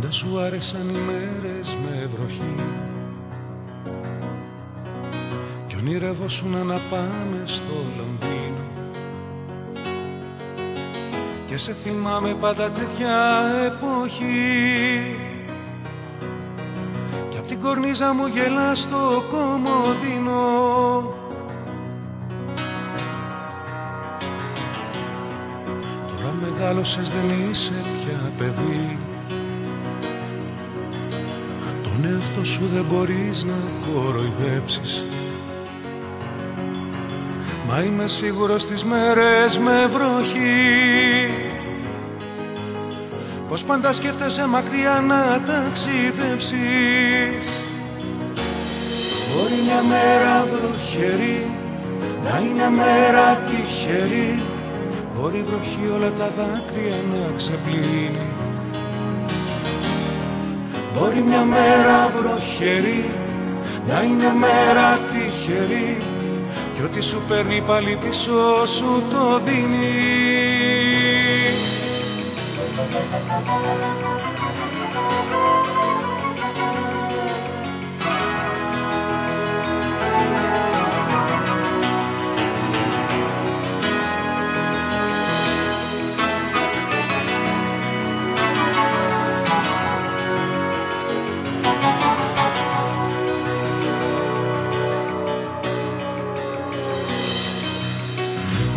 Σου άρεσαν οι μέρες με βροχή κι ονειρεύωσουν να πάμε στο Λονδίνο και σε θυμάμαι πάντα τέτοια εποχή κι απ' την κορνίζα μου γελάς στο κομμωδίνο. Τώρα μεγάλωσες, δεν είσαι πια παιδί, τον εαυτό σου δεν μπορείς να κοροϊδέψεις. Μα είμαι σίγουρος στις μέρες με βροχή πως πάντα σκέφτεσαι μακριά να ταξιδέψεις. Μπορεί μια μέρα βροχερή να είναι μέρα τυχερή, μπορεί η βροχή όλα τα δάκρυα να ξεπλύνει. Μπορεί μια μέρα βροχερή να είναι μέρα τυχερή κι ό,τι σου παίρνει πάλι πίσω σου το δίνει.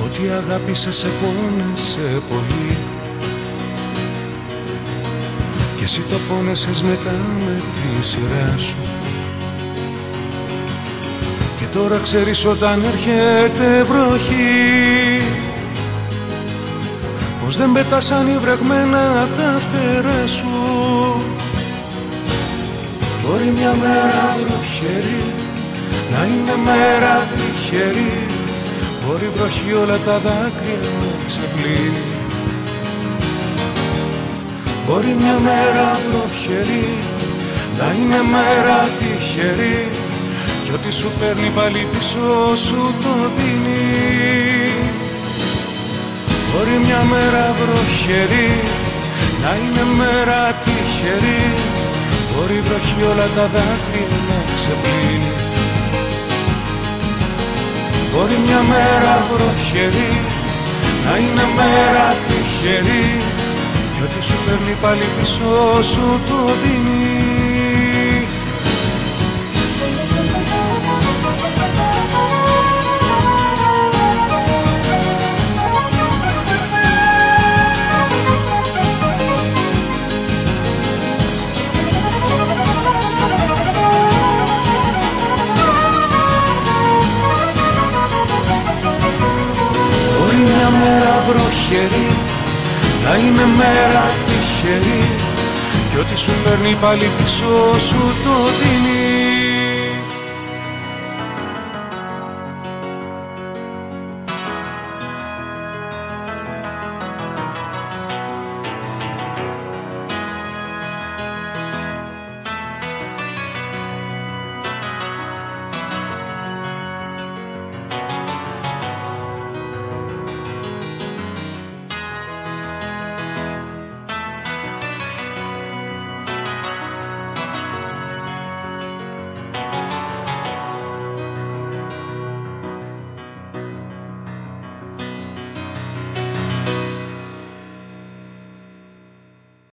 Ό,τι αγάπησες σε πόνεσε πολύ κι εσύ το πόνεσες μετά με τη σειρά σου. Και τώρα ξέρεις όταν έρχεται βροχή πως δεν πετάσαν οι βρεγμένα τα φτερά σου. Μπορεί μια μέρα βροχερή να είναι μέρα τυχερή, μπορεί η βροχή όλα τα δάκρυα να ξεπλύνει. Μπορεί μια μέρα βροχερή να είναι μέρα τυχερή κι ό,τι σου παίρνει πάλι πίσω σου το δίνει. Μπορεί μια μέρα βροχερή να είναι μέρα τυχερή, μπορεί η βροχή όλα τα δάκρυα να ξεπλύνει. Μπορεί μια μέρα βροχερή να είναι μέρα τυχερή κι ό,τι σου παίρνει πάλι πίσω σου το δίνει. Βροχερή να είναι μέρα τυχερή κι ό,τι σου παίρνει πάλι πίσω σου το δίνει.